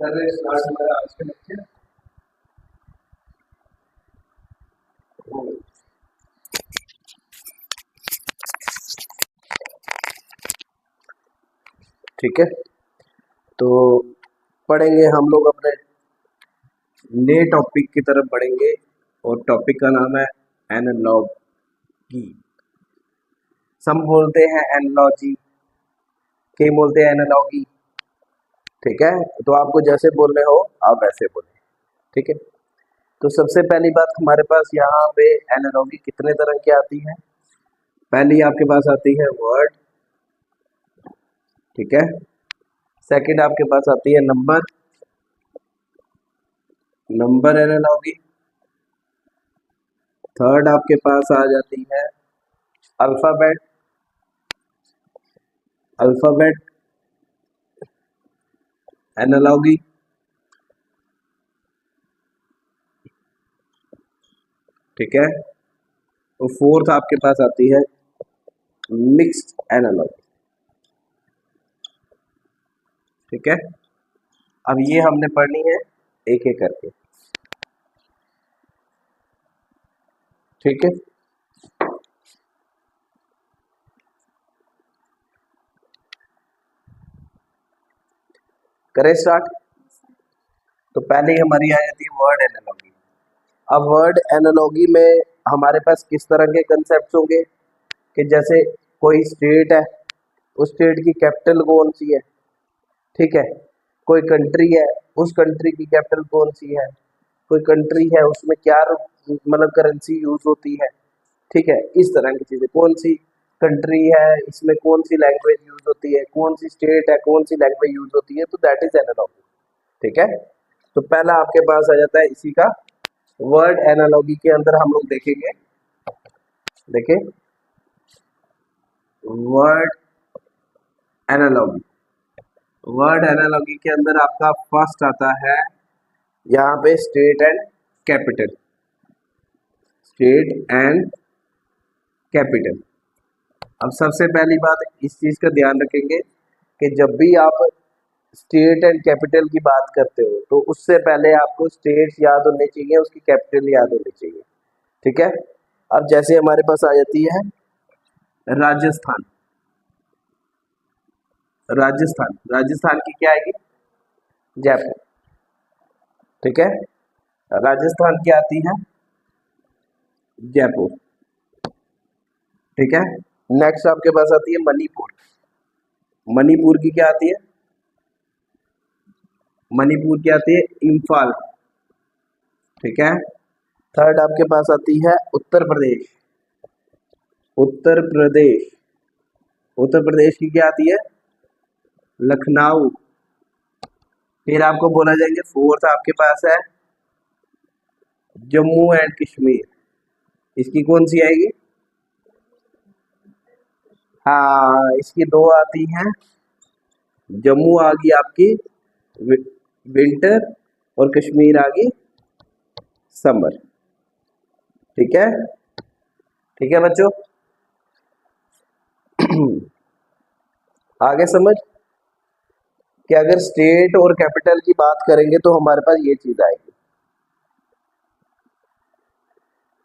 कर रहे स्टार्ट हमारा आज का लेक्चर। ठीक है, तो पढ़ेंगे हम लोग अपने नए टॉपिक की तरफ बढ़ेंगे और टॉपिक का नाम है एनालॉगी। सम बोलते हैं एनालॉजी, कई बोलते हैं एनालॉगी। ठीक है, तो आपको जैसे बोलने हो आप वैसे बोलें। ठीक है, तो सबसे पहली बात हमारे पास यहाँ पे एनालॉगी कितने तरह की आती है। पहली आपके पास आती है वर्ड, ठीक है। सेकंड आपके पास आती है नंबर एनालॉगी। थर्ड आपके पास आ जाती है अल्फाबेट एनालॉगी। ठीक है, तो फोर्थ आपके पास आती है मिक्स्ड एनालॉगी। ठीक है, अब ये हमने पढ़नी है एक एक करके। ठीक है, करें स्टार्ट। तो पहले ही हमारी आ जाती है वर्ड एनालॉगी। अब वर्ड एनालॉगी में हमारे पास किस तरह के कंसेप्ट होंगे कि जैसे कोई स्टेट है, उस स्टेट की कैपिटल कौन सी है। ठीक है, कोई कंट्री है, उस कंट्री की कैपिटल कौन सी है। कोई कंट्री है, उसमें क्या मतलब करेंसी यूज होती है। ठीक है, इस तरह की चीजें, कौन सी कंट्री है, इसमें कौन सी लैंग्वेज यूज होती है, कौन सी स्टेट है, कौन सी लैंग्वेज यूज होती है, तो दैट इज एनालॉगी। ठीक है, तो पहला आपके पास आ जाता है इसी का वर्ड एनालॉगी के अंदर हम लोग देखेंगे। देखिए वर्ड एनालॉगी, वर्ड एनालॉगी के अंदर आपका फर्स्ट आता है यहाँ पे state and capital. State and capital. अब सबसे पहली बात इस चीज का ध्यान रखेंगे कि जब भी आप स्टेट एंड कैपिटल की बात करते हो तो उससे पहले आपको स्टेट याद होने चाहिए, उसकी कैपिटल याद होनी चाहिए। ठीक है, अब जैसे हमारे पास आ जाती है राजस्थान। राजस्थान की क्या आएगी, जयपुर। ठीक है, राजस्थान की आती है जयपुर। ठीक है, नेक्स्ट आपके पास आती है मणिपुर। मणिपुर की क्या आती है, मणिपुर की आती है इम्फाल। ठीक है, थर्ड आपके पास आती है उत्तर प्रदेश। उत्तर प्रदेश, उत्तर प्रदेश की क्या आती है, लखनऊ। फिर आपको बोला जाएंगे फोर्थ आपके पास है जम्मू एंड कश्मीर। इसकी कौन सी आएगी, हाँ इसकी दो आती हैं। जम्मू आ गई आपकी विंटर और कश्मीर आ गई समर। ठीक है, ठीक है बच्चों, आगे समझ कि अगर स्टेट और कैपिटल की बात करेंगे तो हमारे पास ये चीज आएगी।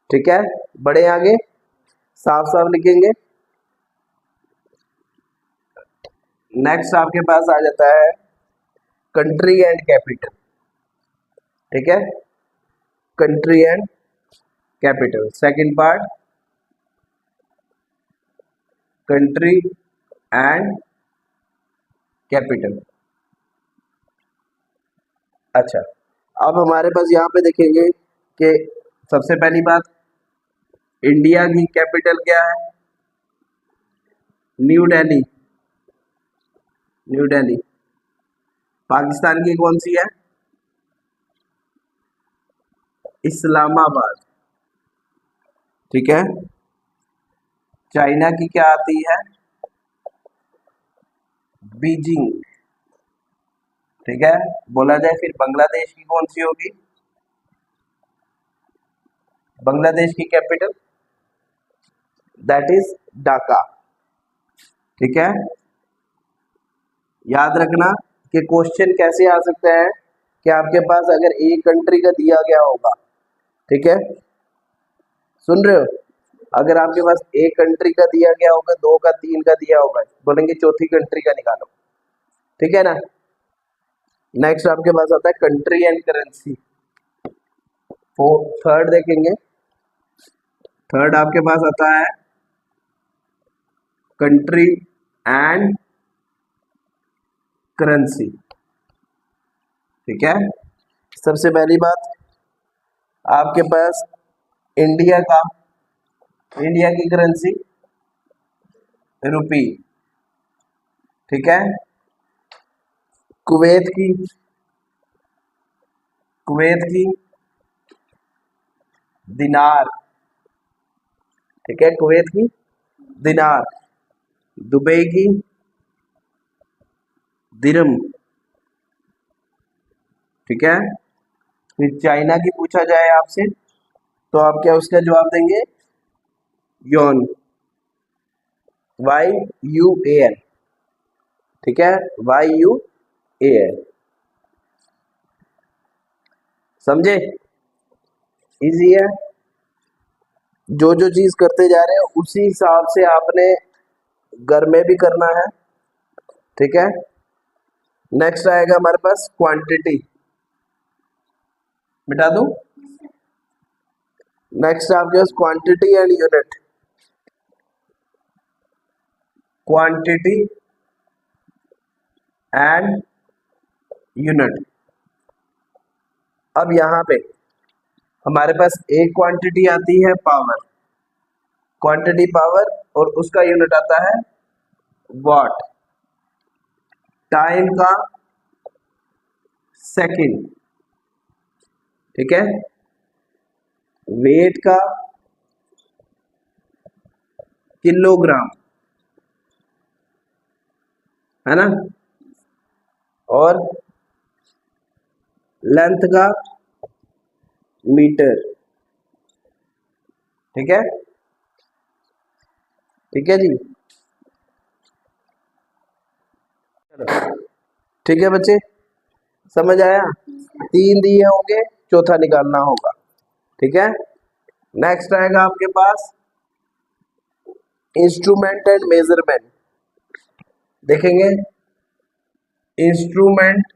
ठीक है, बड़े आगे साफ साफ लिखेंगे। नेक्स्ट आपके पास आ जाता है कंट्री एंड कैपिटल। ठीक है, country and capital. Second part country and capital. अच्छा, अब हमारे पास यहाँ पे देखेंगे कि सबसे पहली बात इंडिया की कैपिटल क्या है, न्यू दिल्ली। न्यू दिल्ली। पाकिस्तान की कौन सी है, इस्लामाबाद। ठीक है, चाइना की क्या आती है, बीजिंग। ठीक है, बोला जाए फिर बांग्लादेश की कौन सी होगी, बांग्लादेश की कैपिटल दैट इज ढाका। ठीक है, याद रखना कि क्वेश्चन कैसे आ सकता है, कि आपके पास अगर एक कंट्री का दिया गया होगा, ठीक है, सुन रहे हो, अगर आपके पास एक कंट्री का दिया गया होगा, दो का, तीन का दिया होगा, बोलेंगे चौथी कंट्री का निकालो, ठीक है ना। नेक्स्ट आपके पास आता है कंट्री एंड करेंसी। थर्ड देखेंगे, थर्ड आपके पास आता है कंट्री एंड करेंसी, ठीक है। सबसे पहली बात आपके पास इंडिया का, इंडिया की करेंसी रुपी, ठीक है। कुवैत की, कुवैत की दिनार, ठीक है, कुवैत की दिनार। दुबई की दिरम, ठीक है। फिर चाइना की पूछा जाए आपसे तो आप क्या उसका जवाब देंगे, योन, YUAN, ठीक है, YUAN, समझे, इजी है। जो जो चीज करते जा रहे हैं उसी हिसाब से आपने घर में भी करना है, ठीक है। नेक्स्ट आएगा हमारे पास क्वांटिटी, मिटा दूं। नेक्स्ट आपके पास quantity and unit, quantity and unit. अब यहाँ पे हमारे पास एक क्वांटिटी आती है पावर, क्वांटिटी पावर, और उसका यूनिट आता है वॉट, टाइम का सेकंड, ठीक है, वेट का किलोग्राम, है ना, और लेंथ का मीटर, ठीक है, ठीक है जी, चलो ठीक है बच्चे, समझ आया। तीन दिए होंगे, चौथा निकालना होगा, ठीक है। नेक्स्ट आएगा आपके पास इंस्ट्रूमेंट एंड मेजरमेंट, देखेंगे इंस्ट्रूमेंट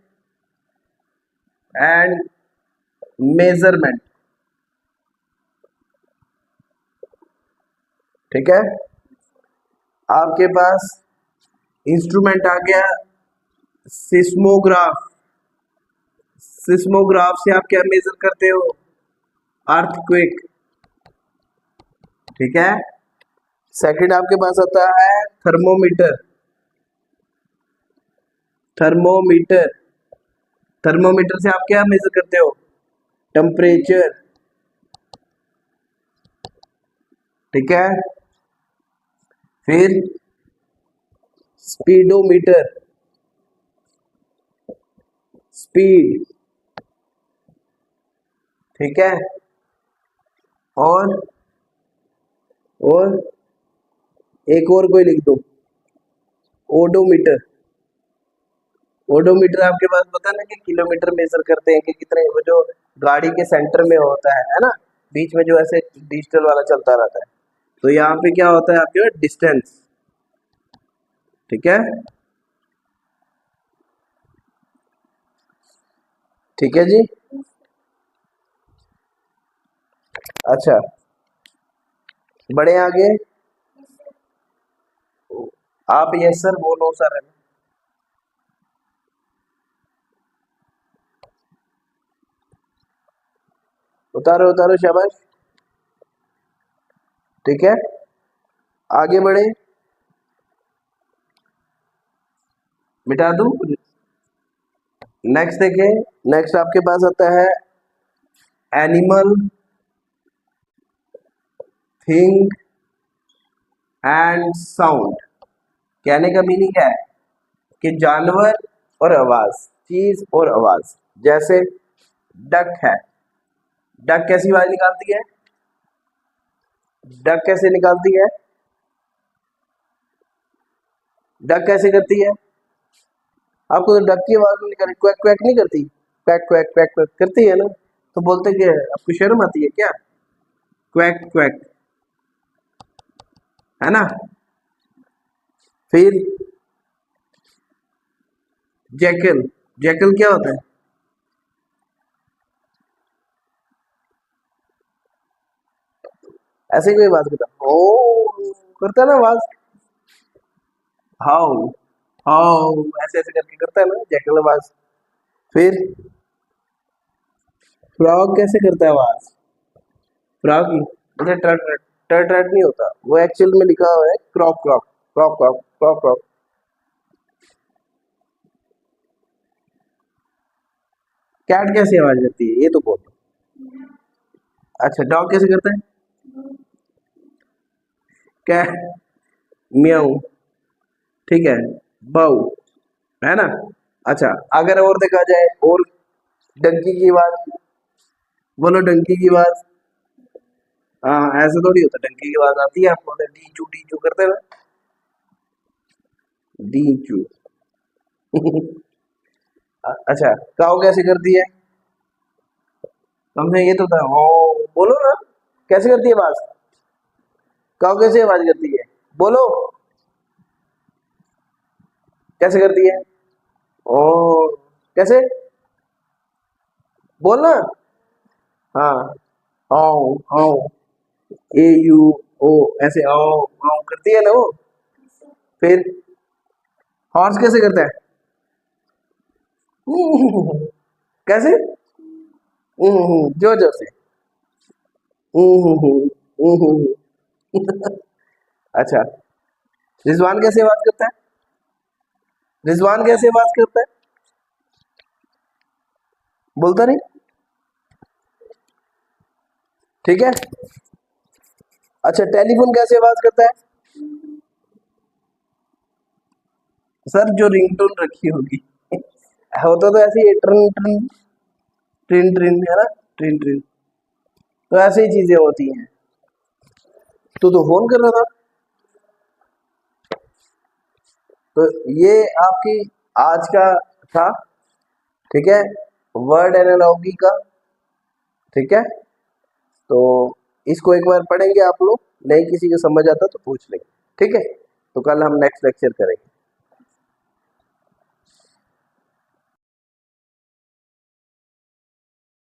एंड मेजरमेंट, ठीक है। आपके पास इंस्ट्रूमेंट आ गया सिस्मोग्राफ, सिस्मोग्राफ से आप क्या मेजर करते हो, अर्थक्वेक, ठीक है। सेकंड आपके पास आता है थर्मोमीटर, थर्मोमीटर, थर्मोमीटर से आप क्या मेजर करते हो, टेम्परेचर, ठीक है। फिर स्पीडोमीटर, स्पीड, ठीक है। और और एक और कोई लिख दो, ओडोमीटर, ओडोमीटर आपके पास पता ना कि किलोमीटर मेजर करते हैं कि कितने, वो जो गाड़ी के सेंटर में होता है ना, बीच में जो ऐसे डिजिटल वाला चलता रहता है, तो यहाँ पे क्या होता है आपके पास डिस्टेंस, ठीक है, ठीक है जी। अच्छा, बड़े आगे, आप यस सर बोलो सर, उतारो उतारो, शाबाश, ठीक है, आगे बढ़े, मिटा दूं। नेक्स्ट देखें, नेक्स्ट आपके पास आता है एनिमल, थिंग एंड साउंड। कहने का मीनिंग क्या है कि जानवर और आवाज, चीज और आवाज, जैसे डक है, डक कैसी आवाज निकालती है, डक कैसे निकालती है, डक कैसे करती है, आपको तो डक की आवाज नहीं निकाली, क्वैक क्वैक नहीं करती, क्वैक क्वैक क्वैक क्वैक करती है ना, तो बोलते कि आपको शर्म आती है क्या, क्वैक क्वैक, है ना। फिर जैकल, जैकल क्या होता है, ऐसे ही कोई बात करता है, ओ करता है ना आवाज, हाउ, हाउ ऐसे ऐसे करके करता है ना जैकल आवाज। फिर फ्रॉग कैसे करता है आवाज, फ्रॉग मुझे टर टर टर टर नहीं होता, वो एक्चुअल में लिखा हुआ है क्रॉक क्रॉक क्रॉक क्रॉक क्रॉक क्रॉक। कैट कैसे आवाज करती है ये तो बोलो। अच्छा डॉग कैसे करता है, क्या, म्याऊ, ठीक है, बाउ, है ना। अच्छा अगर और देखा जाए, और डंकी की आवाज, बोलो डंकी की आवाज। हाँ ऐसे थोड़ी होता, डंकी की आवाज आती है आपको, डी चू करते हैं, डी चू। अच्छा काऊ कैसे करती है, तुमने ये तो था ओ, बोलो ना कैसे करती है आवाज, काऊ कैसे आवाज करती है, बोलो कैसे करती है, ओ कैसे, बोलना, हाँ, आओ आओ, ए यू ओ, ऐसे आओ आओ करती है ना वो। फिर हॉर्स कैसे करता है, कैसे, जोर जोर से, अच्छा रिजवान कैसे बात करता है, रिजवान कैसे बात करता है, बोलता नहीं, ठीक है। अच्छा टेलीफोन कैसे बात करता है, सर जो रिंगटोन रखी होगी, होता तो ऐसे ही ट्रिन ट्रिन ट्रिन ट्रिन है ना, ट्रिन ट्रिन, तो ऐसे ही चीजें होती हैं। तो फोन कर रहा था, तो ये आपकी आज का था, ठीक है, वर्ड एनालॉगी का, ठीक है। तो इसको एक बार पढ़ेंगे आप लोग, नहीं किसी को समझ आता तो पूछ लेंगे, ठीक है। तो कल हम नेक्स्ट लेक्चर करेंगे।